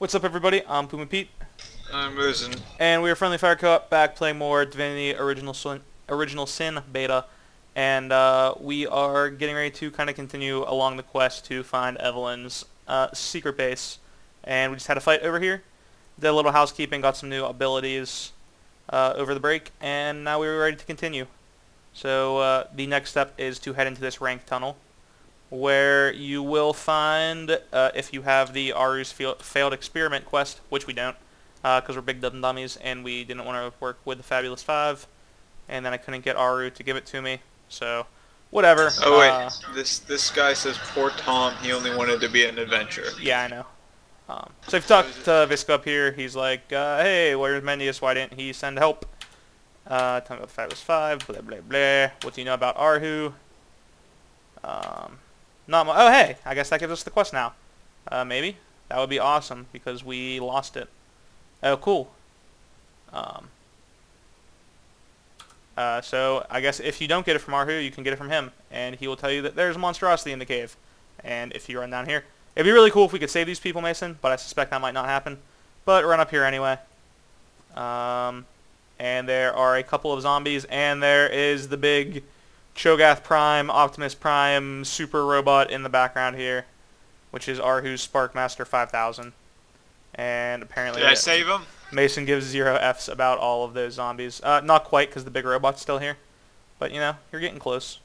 What's up, everybody? I'm Puma Pete, I'm losing. and we are Friendly Fire Co-op back playing more Divinity Original Sin Beta, and we are getting ready to kind of continue along the quest to find Evelyn's secret base. And we just had a fight over here, did a little housekeeping, got some new abilities over the break, and now we're ready to continue. So the next step is to head into this rank tunnel, where you will find, if you have the Aru's failed experiment quest, which we don't, because we're big dumb dummies, and we didn't want to work with the Fabulous Five, and then I couldn't get Aru to give it to me, so whatever. Oh wait, this guy says poor Tom, he only wanted to be an adventurer. Yeah, I know. So I've talked to Visco up here. He's like, hey, where's Mendius? Why didn't he send help? Tell me about the Fabulous Five, blah, blah, blah. What do you know about Arhu? Not oh, hey, I guess that gives us the quest now. Maybe. That would be awesome, because we lost it. Oh, cool. So I guess if you don't get it from Arhu, you can get it from him, and he will tell you that there's a monstrosity in the cave. And if you run down here, it'd be really cool if we could save these people, Mason, but I suspect that might not happen. But run up here anyway. And there are a couple of zombies, and there is the big Cho'Gath Prime, Optimus Prime, super robot in the background here, which is Arhu's Sparkmaster 5000. And apparently, Did I save him? Mason gives 0 Fs about all of those zombies. Not quite, because the big robot's still here. But, you know, you're getting close.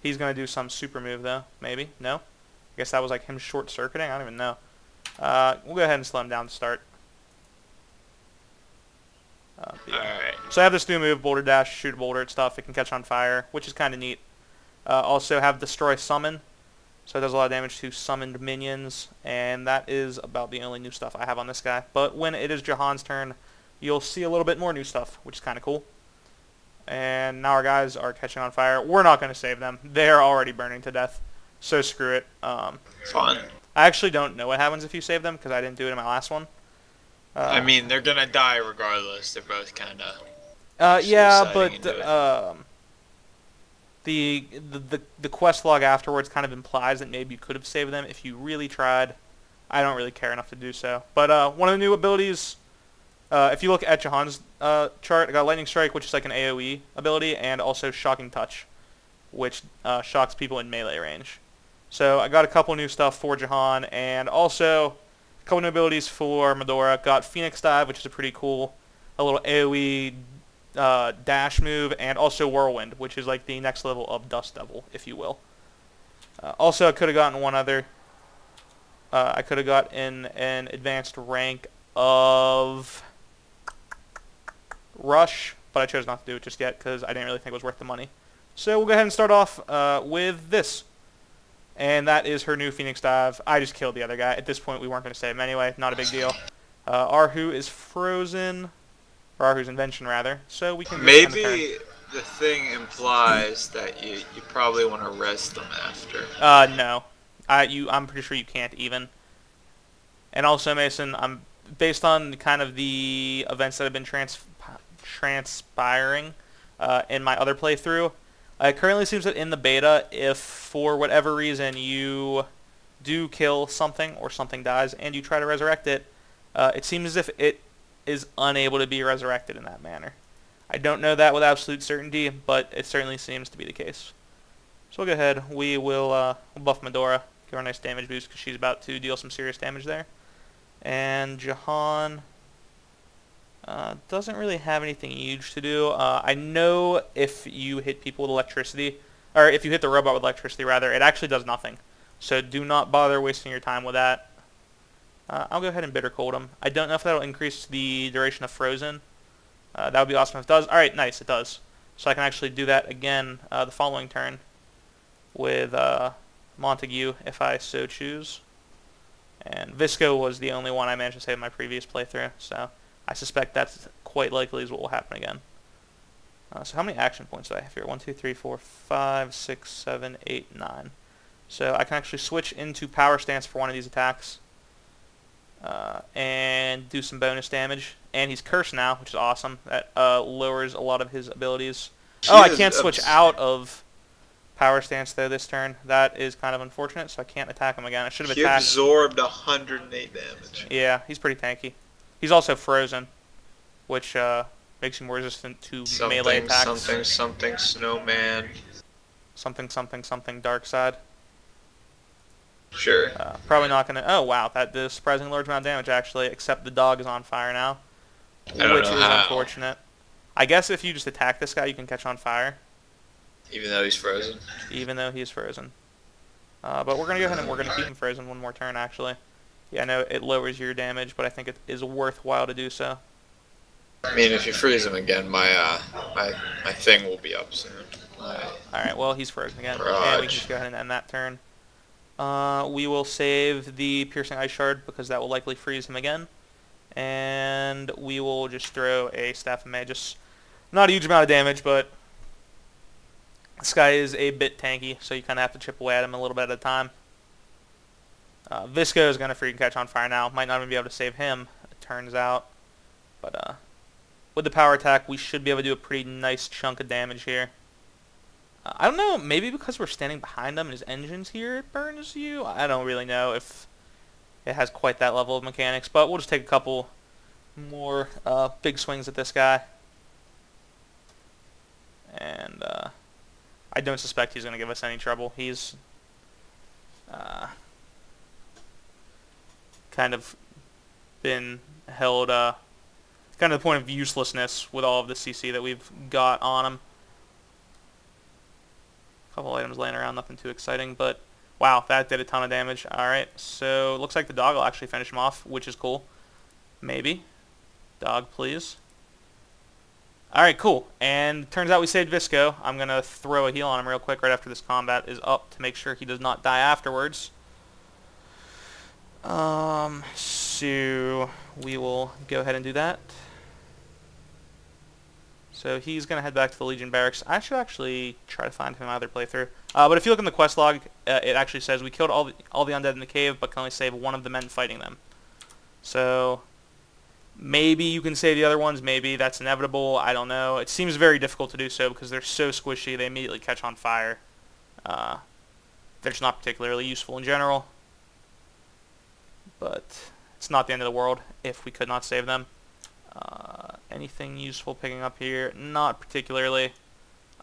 He's going to do some super move, though. Maybe? No? I guess that was like him short-circuiting? I don't even know. We'll go ahead and slow him down to start. Yeah. Alright. So I have this new move, Boulder Dash, shoot a boulder at stuff. It can catch on fire, which is kind of neat. Also have Destroy Summon. So it does a lot of damage to summoned minions, and that is about the only new stuff I have on this guy. But when it is Jahan's turn, you'll see a little bit more new stuff, which is kind of cool. And now our guys are catching on fire. We're not going to save them. They're already burning to death, so screw it. Fun. I actually don't know what happens if you save them, because I didn't do it in my last one. I mean, they're gonna die regardless. They're both kind of. Yeah, but the quest log afterwards kind of implies that maybe you could have saved them if you really tried. I don't really care enough to do so. But one of the new abilities, if you look at Jahan's chart, I got Lightning Strike, which is like an AoE ability, and also Shocking Touch, which shocks people in melee range. So I got a couple new stuff for Jahan, and also a couple new abilities for Medora. Got Phoenix Dive, which is a pretty cool, a little AoE dash move, and also Whirlwind, which is like the next level of Dust Devil, if you will. Also, I could have gotten one other. I could have got in an advanced rank of Rush, but I chose not to do it just yet because I didn't really think it was worth the money. So we'll go ahead and start off with this. And that is her new Phoenix Dive. I just killed the other guy. At this point, we weren't going to save him anyway. Not a big deal. Arhu is frozen. Or Arhu's invention, rather. So we can... Maybe the thing implies that you probably want to res them after. No. I'm pretty sure you can't even. And also, Mason, based on kind of the events that have been transpiring in my other playthrough, it currently seems that in the beta, if for whatever reason you do kill something or something dies and you try to resurrect it, it seems as if it is unable to be resurrected in that manner. I don't know that with absolute certainty, but it certainly seems to be the case. So we'll go ahead. We will we'll buff Medora, give her a nice damage boost because she's about to deal some serious damage there. And Jahan doesn't really have anything huge to do. I know if you hit people with electricity, or if you hit the robot with electricity, rather, it actually does nothing. So do not bother wasting your time with that. I'll go ahead and Bitter Cold him. I don't know if that'll increase the duration of Frozen. That would be awesome if it does. Alright, nice, it does. So I can actually do that again the following turn with Montague, if I so choose. And Visco was the only one I managed to save in my previous playthrough, so I suspect that's quite likely is what will happen again. So how many action points do I have here? 1, 2, 3, 4, 5, 6, 7, 8, 9. So I can actually switch into Power Stance for one of these attacks. And do some bonus damage. And he's cursed now, which is awesome. That lowers a lot of his abilities. Oh, I can't switch out of power stance though this turn. That is kind of unfortunate, so I can't attack him again. I should have He attacked. absorbed 108 damage. Yeah, he's pretty tanky. He's also frozen, which makes him more resistant to melee attacks. Something, snowman. Something, dark side. Sure. Probably not gonna. Oh wow, that did a surprisingly large amount of damage actually. Except the dog is on fire now, which is unfortunate. I guess if you just attack this guy, you can catch on fire. Even though he's frozen. Even though he's frozen. But we're gonna go ahead and we're gonna keep him frozen one more turn actually. Yeah, I know it lowers your damage, but I think it is worthwhile to do so. I mean, if you freeze him again, my thing will be up soon. Alright, well, he's frozen again. Garage. And we can just go ahead and end that turn. We will save the Piercing Ice Shard because that will likely freeze him again. And we will just throw a Staff of Magus. Not a huge amount of damage, but this guy is a bit tanky, so you kind of have to chip away at him a little bit at a time. Visco is going to freaking catch on fire now. Might not even be able to save him, it turns out. But with the power attack, we should be able to do a pretty nice chunk of damage here. I don't know, maybe because we're standing behind him and his engine's here, it burns you? I don't really know if it has quite that level of mechanics, but we'll just take a couple more big swings at this guy. And I don't suspect he's going to give us any trouble. He's kind of been held kind of to the point of uselessness with all of the CC that we've got on him. A couple items laying around, nothing too exciting, but wow, that did a ton of damage. Alright, so it looks like the dog will actually finish him off, which is cool. Maybe. Dog, please. Alright, cool. And turns out we saved Visco. I'm going to throw a heal on him real quick right after this combat is up to make sure he does not die afterwards. So we will go ahead and do that. So he's going to head back to the Legion Barracks. I should actually try to find him in either playthrough. But if you look in the quest log, it actually says we killed all the undead in the cave, but can only save one of the men fighting them. So maybe you can save the other ones. Maybe that's inevitable. I don't know. It seems very difficult to do so because they're so squishy. They immediately catch on fire. They're just not particularly useful in general. But it's not the end of the world if we could not save them. Anything useful picking up here? Not particularly.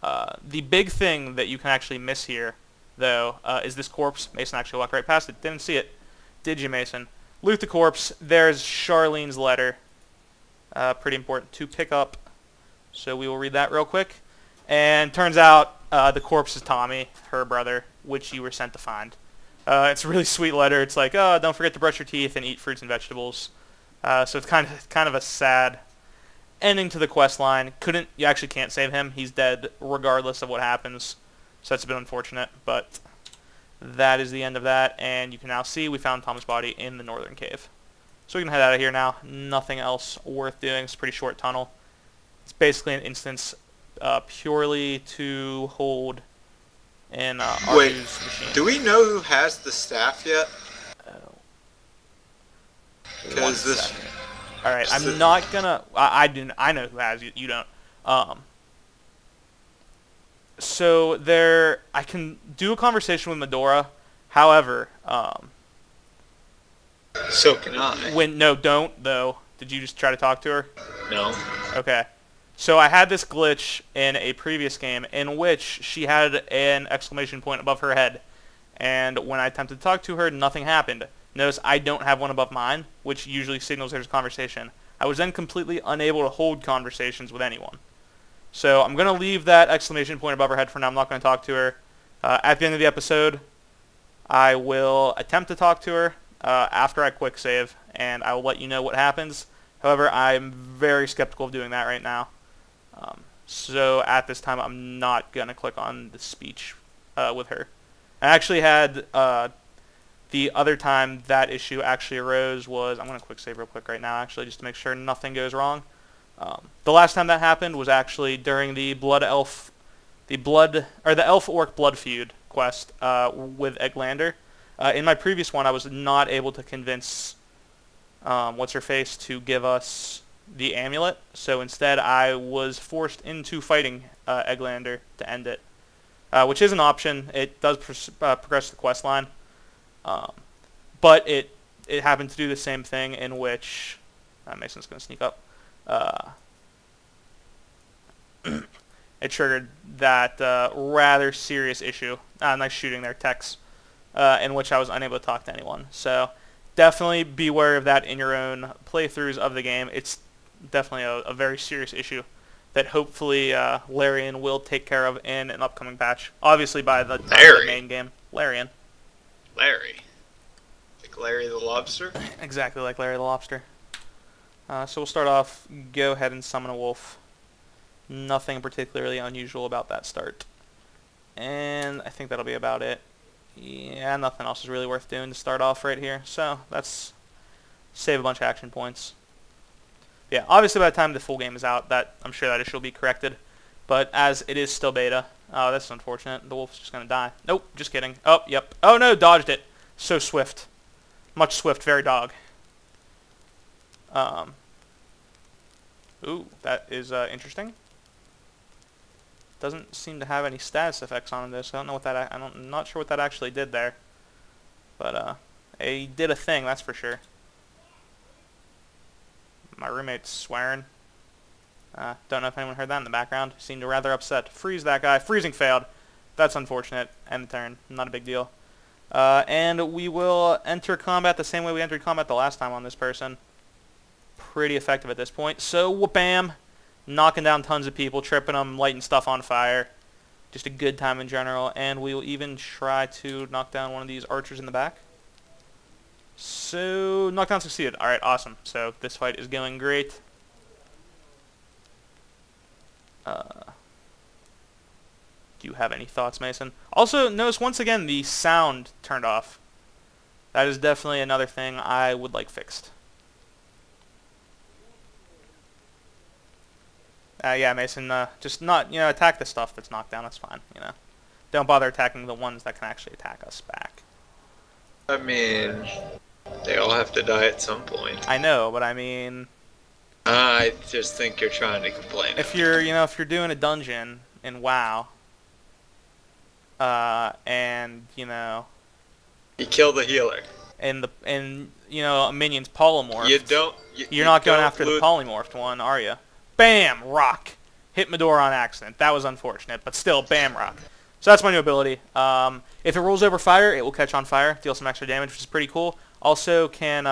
The big thing that you can actually miss here, though, is this corpse. Mason actually walked right past it. Didn't see it. Did you, Mason? Loot the corpse. There's Charlene's letter. Pretty important to pick up. So we will read that real quick. And turns out the corpse is Tommy, her brother, which you were sent to find. It's a really sweet letter. It's like, oh, don't forget to brush your teeth and eat fruits and vegetables. So it's kind of a sad ending to the quest line. You actually can't save him. He's dead regardless of what happens. So that's a bit unfortunate, but that is the end of that. And you can now see we found Tom's body in the northern cave. So we can head out of here now. Nothing else worth doing. It's a pretty short tunnel. It's basically an instance purely to hold in Ardu's machine. Do we know who has the staff yet? Because this. All right, I'm not gonna. I know who has it. You don't. So there, I can do a conversation with Medora. However, so can I. No, don't though. Did you just try to talk to her? No. Okay. So I had this glitch in a previous game in which she had an exclamation point above her head, and when I attempted to talk to her, nothing happened. Notice I don't have one above mine, which usually signals there's a conversation. I was then completely unable to hold conversations with anyone. So I'm going to leave that exclamation point above her head for now. I'm not going to talk to her. At the end of the episode, I will attempt to talk to her after I quick save, and I will let you know what happens. However, I'm very skeptical of doing that right now. So at this time, I'm not going to click on the speech with her. I actually had the other time that issue actually arose was, I'm going to quick save real quick right now actually just to make sure nothing goes wrong. The last time that happened was actually during the Elf Orc Blood Feud quest with Eglander. In my previous one, I was not able to convince what's her face to give us the amulet, so instead I was forced into fighting Eglander to end it. which is an option. It does progress the quest line, but it happened to do the same thing in which Mason's going to sneak up. It triggered that rather serious issue. Nice shooting there, Tex, in which I was unable to talk to anyone. So definitely beware of that in your own playthroughs of the game. It's definitely a very serious issue that hopefully Larian will take care of in an upcoming patch. Obviously by the time of the main game. Larian. Larry. Like Larry the Lobster? Exactly like Larry the Lobster. So we'll start off, go ahead and summon a wolf. Nothing particularly unusual about that start. And I think that'll be about it. Yeah, nothing else is really worth doing to start off right here. So that's save a bunch of action points. Yeah, obviously by the time the full game is out, I'm sure that issue will be corrected. But as it is still beta, oh, that's unfortunate. The wolf's just going to die. Nope, just kidding. Oh, yep. Oh, no, dodged it. So swift. Much swift, very dog. Ooh, that is interesting. Doesn't seem to have any status effects on this. I don't know what that. I'm not sure what that actually did there. But it did a thing, that's for sure. My roommate's swearing. Don't know if anyone heard that in the background. Seemed rather upset. Freeze that guy. Freezing failed. That's unfortunate. End the turn. Not a big deal. And we will enter combat the same way we entered combat the last time on this person. Pretty effective at this point. So, whoop-bam. Knocking down tons of people, tripping them, lighting stuff on fire. Just a good time in general. And we will even try to knock down one of these archers in the back. So, knockdown succeeded. Alright, awesome. So, this fight is going great. Do you have any thoughts, Mason? Also, notice once again the sound turned off. That is definitely another thing I would like fixed. Yeah, Mason, just not, attack the stuff that's knocked down. That's fine, Don't bother attacking the ones that can actually attack us back. I mean, they all have to die at some point. I know, but I mean... I just think you're trying to complain. If you're doing a dungeon in WoW, and, you kill the healer. And a minion's polymorph. You're not going after the polymorphed one, are you? Bam! Rock. Hit Medora on accident. That was unfortunate, but still, bam, rock. So that's my new ability. If it rolls over fire, it will catch on fire, deal some extra damage, which is pretty cool. Also can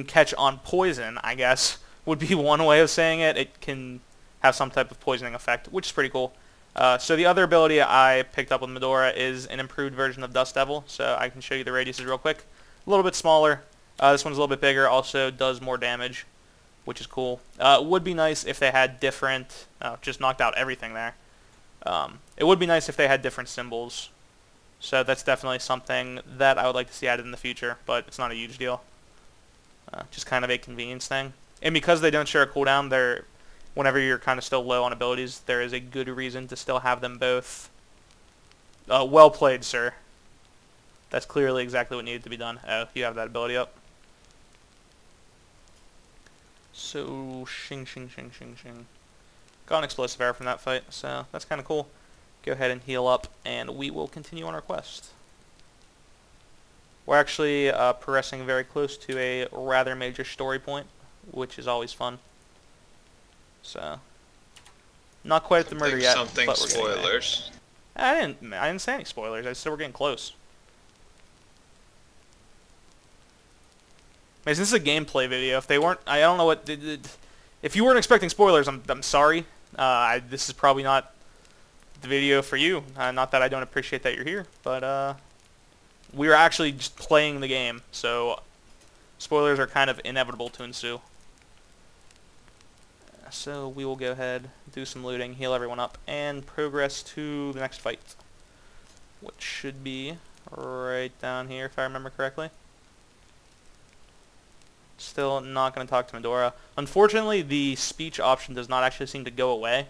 catch on poison, I guess, would be one way of saying it. It can have some type of poisoning effect, which is pretty cool. So the other ability I picked up with Medora is an improved version of Dust Devil, so I can show you the radiuses real quick. A little bit smaller. This one's a little bit bigger, also does more damage, which is cool. It would be nice if they had different... just knocked out everything there. It would be nice if they had different symbols. So that's definitely something that I would like to see added in the future, but it's not a huge deal. Just kind of a convenience thing. And because they don't share a cooldown, whenever you're kind of still low on abilities, there is a good reason to still have them both. Well played, sir. That's clearly exactly what needed to be done. Oh, you have that ability up. So, shing, shing, shing, shing, shing. Got an explosive arrow from that fight, so that's kind of cool. Go ahead and heal up, and we will continue on our quest. We're actually progressing very close to a rather major story point, which is always fun. So, not quite at the murder yet, Something but we're spoilers. I didn't say any spoilers. I said we're getting close. Mason, this is a gameplay video. If they weren't, I don't know what. If you weren't expecting spoilers, I'm sorry. This is probably not the video for you. Not that I don't appreciate that you're here, but we are actually just playing the game, so spoilers are kind of inevitable to ensue. So we will go ahead, do some looting, heal everyone up, and progress to the next fight, which should be right down here, if I remember correctly. Still not going to talk to Medora. Unfortunately, the speech option does not actually seem to go away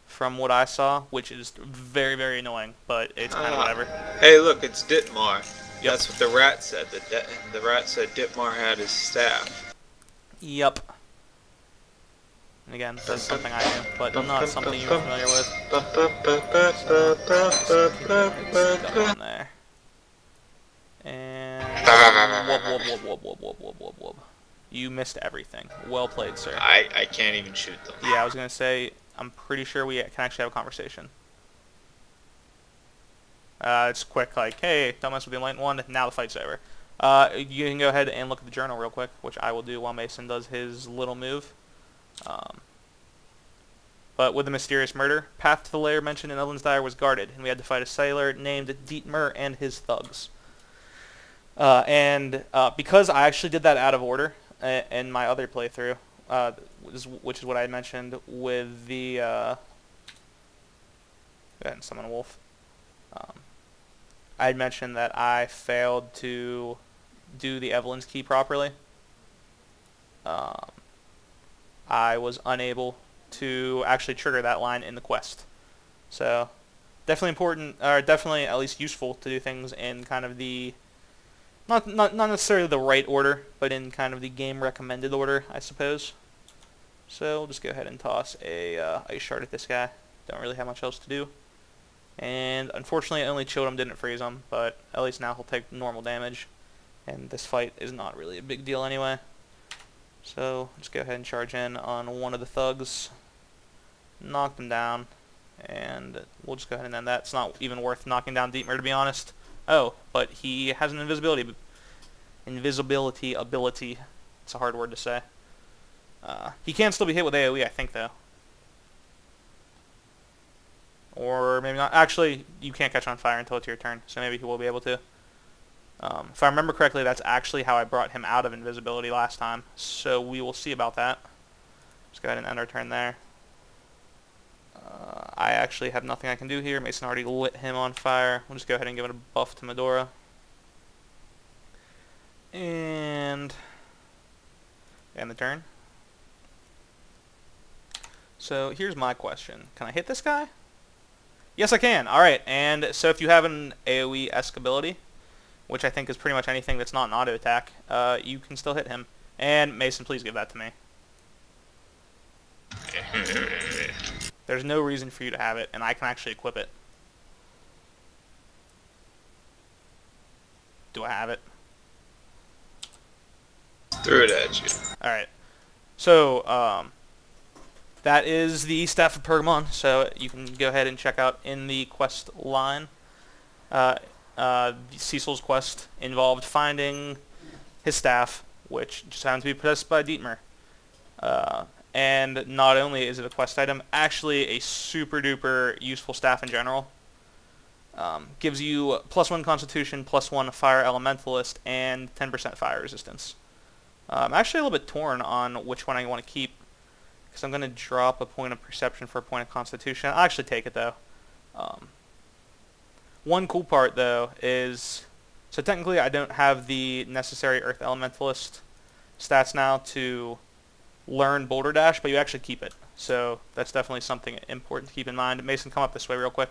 from what I saw, which is very, very annoying, but it's kind of whatever. Hey, look, it's Ditmar. Yep. That's what the rat said. The rat said Ditmar had his staff. Yep. And again, that's something I do, but not something you're familiar with. So, just keep going there. And whoop. You missed everything. Well played, sir. I can't even shoot them. Yeah, I was gonna say, I'm pretty sure we can actually have a conversation. It's quick, like, hey, don't mess with the Enlightened One, now the fight's over. You can go ahead and look at the journal real quick, which I will do while Mason does his little move. But with the mysterious murder, path to the lair mentioned in Evelyn's diary was guarded, and we had to fight a sailor named Dietmar and his thugs. Because I actually did that out of order in my other playthrough, which is what I mentioned with the... go ahead and summon a wolf. I had mentioned that I failed to do the Evelyn's key properly. I was unable to actually trigger that line in the quest. So, definitely important, or definitely at least useful to do things in kind of the, not necessarily the right order, but in kind of the game recommended order, I suppose. So, we'll just go ahead and toss a ice shard at this guy. Don't really have much else to do. And unfortunately, I only chilled him, didn't freeze him, but at least now he'll take normal damage. And this fight is not really a big deal anyway. So, just go ahead and charge in on one of the thugs. Knock them down. And we'll just go ahead and end that. It's not even worth knocking down Dietmar, to be honest. Oh, but he has an invisibility ability. It's a hard word to say. He can still be hit with AoE, I think, though. Or maybe not. Actually, you can't catch on fire until it's your turn, so maybe he will be able to. If I remember correctly, that's actually how I brought him out of invisibility last time, so we will see about that. Let's go ahead and end our turn there. I actually have nothing I can do here. Mason already lit him on fire. We'll just go ahead and give it a buff to Medora. And end the turn. So here's my question. Can I hit this guy? Yes, I can. Alright, and so if you have an AoE-esque ability, which I think is pretty much anything that's not an auto attack, you can still hit him. And Mason, please give that to me. There's no reason for you to have it, and I can actually equip it. Do I have it? Threw it at you. Alright. So, that is the Staff of Pergamon, so you can go ahead and check out in the quest line. Cecil's quest involved finding his staff, which just happened to be possessed by Dietmar. And not only is it a quest item, actually a super duper useful staff in general. Gives you +1 Constitution, +1 Fire Elementalist, and 10% fire resistance. I'm actually a little bit torn on which one I want to keep, because I'm going to drop a point of Perception for a point of Constitution. I'll actually take it, though. One cool part, though, is... So technically I don't have the necessary Earth Elementalist stats now to learn Boulder Dash, but you actually keep it. So that's definitely something important to keep in mind. Mason, come up this way real quick.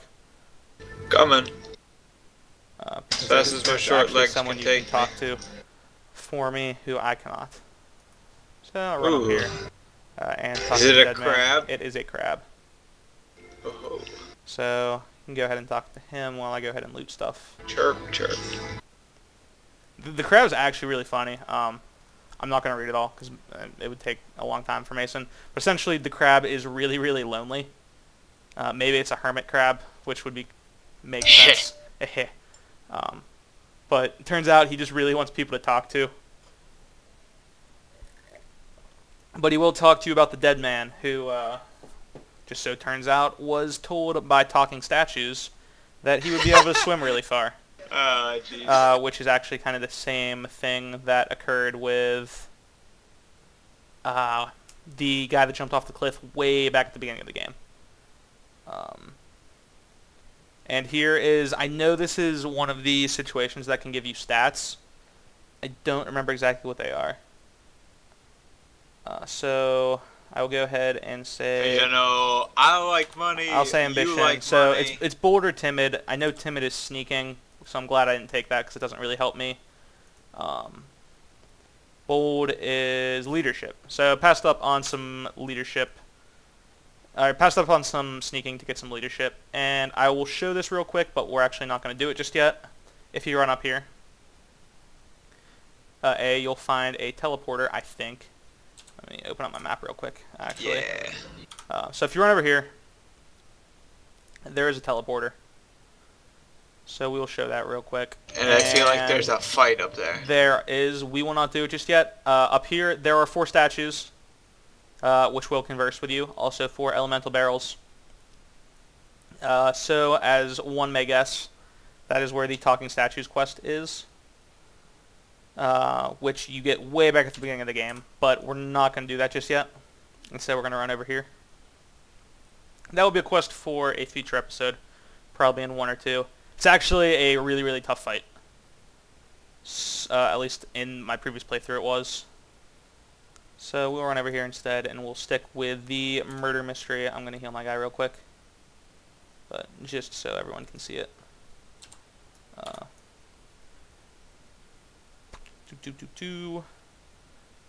Coming. As fast as my short legs someone can you take can talk to for me who I cannot. So I'll run up here. And talk Is to it the a dead crab? Man. It is a crab. Oh. So you can go ahead and talk to him while I go ahead and loot stuff. Chirp, chirp. The crab is actually really funny. I'm not going to read it all because it would take a long time for Mason. But essentially, the crab is really, really lonely. Maybe it's a hermit crab, which would make sense. But it turns out he just really wants people to talk to. But he will talk to you about the dead man, who, just so turns out, was told by talking statues that he would be able to swim really far. Which is actually kind of the same thing that occurred with the guy that jumped off the cliff way back at the beginning of the game. And here is, I know this is one of the situations that can give you stats. I don't remember exactly what they are. So I will go ahead and say... You know, I like money. I'll say ambition. You like so money. it's bold or timid. I know timid is sneaking, so I'm glad I didn't take that because it doesn't really help me. Bold is leadership. So I passed up on some leadership I passed up on some sneaking to get some leadership, and I will show this real quick, but we're actually not going to do it just yet. If you run up here, you'll find a teleporter, I think. Let me open up my map real quick, actually. Yeah. So if you run over here, there is a teleporter. So we will show that real quick. And I feel like there's a fight up there. There is. We will not do it just yet. Up here, there are 4 statues, which will converse with you. Also 4 elemental barrels. So as one may guess, that is where the Talking Statues quest is. Which you get way back at the beginning of the game. But we're not going to do that just yet. Instead, we're going to run over here. That will be a quest for a future episode. Probably in 1 or 2. It's actually a really, really tough fight. At least in my previous playthrough it was. So we'll run over here instead, and we'll stick with the murder mystery. I'm going to heal my guy real quick. But just so everyone can see it.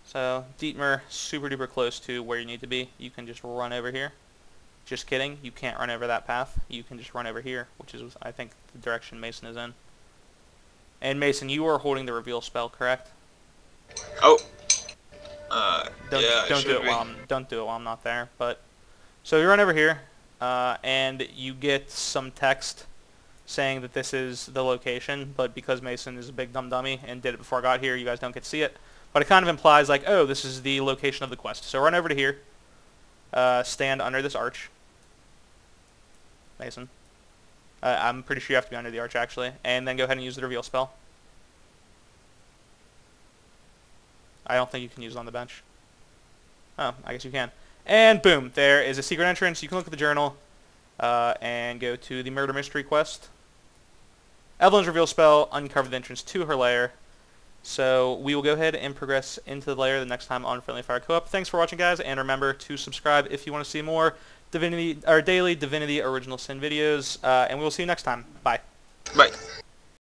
So, Dietmar, super duper close to where you need to be. You can just run over here. Just kidding, you can't run over that path. You can just run over here, which is, I think, the direction Mason is in. And Mason, you are holding the reveal spell, correct? Oh. Don't do it while I'm not there. But so you run over here, and you get some text saying that this is the location. But because Mason is a big dumb dummy and did it before I got here, you guys don't get to see it. But it kind of implies like, oh, this is the location of the quest. So run over to here. Stand under this arch. Mason. I'm pretty sure you have to be under the arch, actually. And then go ahead and use the reveal spell. I don't think you can use it on the bench. Oh, I guess you can. And boom, there is a secret entrance. You can look at the journal and go to the murder mystery quest. Evelyn's reveal spell uncovered the entrance to her lair. So we will go ahead and progress into the lair the next time on Friendly Fire Co-op. Thanks for watching, guys, and remember to subscribe if you want to see more Divinity or daily Divinity Original Sin videos. And we will see you next time. Bye. Bye.